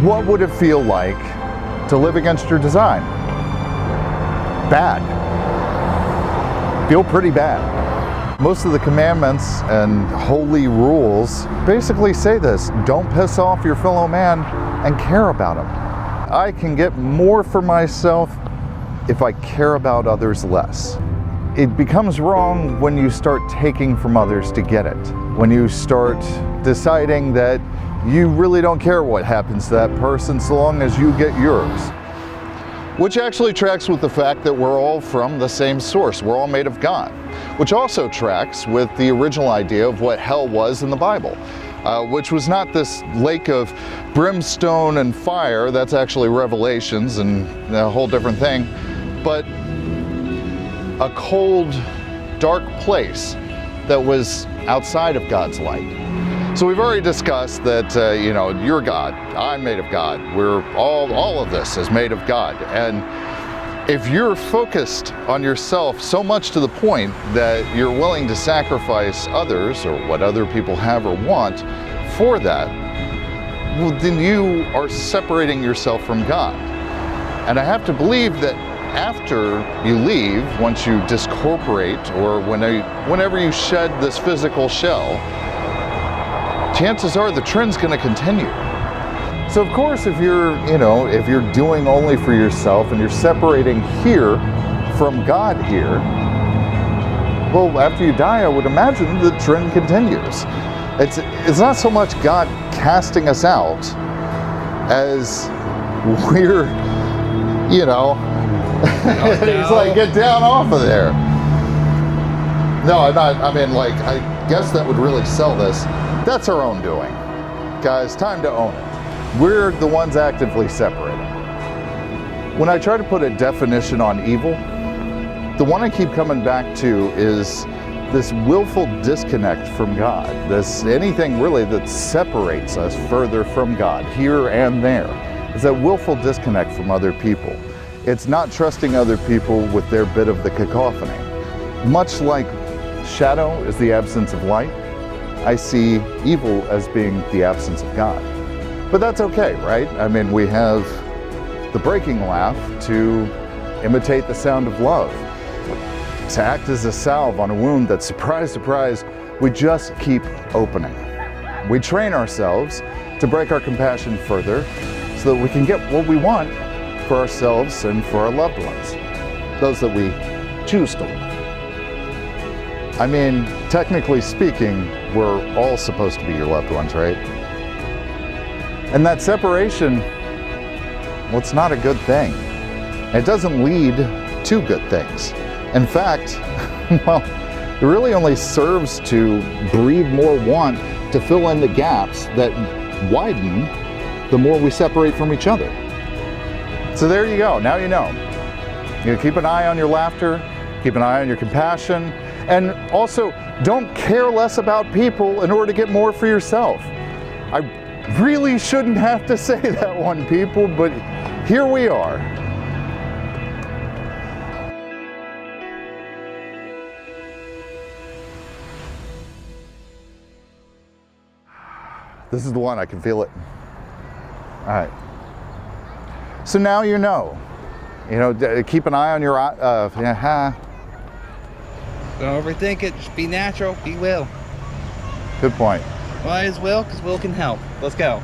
what would it feel like to live against your design? Bad. Feel pretty bad. Most of the commandments and holy rules basically say this: don't piss off your fellow man and care about him. I can get more for myself if I care about others less. It becomes wrong when you start taking from others to get it. When you start deciding that you really don't care what happens to that person so long as you get yours. Which actually tracks with the fact that we're all from the same source. We're all made of God. Which also tracks with the original idea of what hell was in the Bible. Which was not this lake of brimstone and fire, that's actually Revelations and a whole different thing, but a cold, dark place that was outside of God's light. So we've already discussed that, you're God, I'm made of God, we're all of this is made of God. And if you're focused on yourself so much to the point that you're willing to sacrifice others or what other people have or want for that, well, then you are separating yourself from God. And I have to believe that after you leave, once you discorporate or whenever you shed this physical shell, chances are the trend's going to continue. So of course, if you're doing only for yourself and you're separating here from God here, well, after you die, I would imagine the trend continues. It's not so much God casting us out as we're, he's like, get down off of there. No, I'm not. I mean, like, I guess that would really sell this. That's our own doing. Guys, time to own it. We're the ones actively separating. When I try to put a definition on evil, the one I keep coming back to is this willful disconnect from God. Anything really that separates us further from God, here and there, is that willful disconnect from other people. It's not trusting other people with their bit of the cacophony. Much like shadow is the absence of light, I see evil as being the absence of God. But that's okay, right? I mean, we have the breaking laugh to imitate the sound of love, to act as a salve on a wound that, surprise, surprise, we just keep opening. We train ourselves to break our compassion further so that we can get what we want for ourselves and for our loved ones, those that we choose to love. I mean, technically speaking, we're all supposed to be your loved ones, right? And that separation, well, it's not a good thing. It doesn't lead to good things. In fact, well, it really only serves to breed more want to fill in the gaps that widen the more we separate from each other. So there you go, now you know. You keep an eye on your laughter, keep an eye on your compassion, and also don't care less about people in order to get more for yourself. I really shouldn't have to say that one, people, but here we are. This is the one, I can feel it. All right. So now you know. Keep an eye on your Don't overthink it. Just be natural. Be Will. Good point. Why is Will? Because Will can help. Let's go.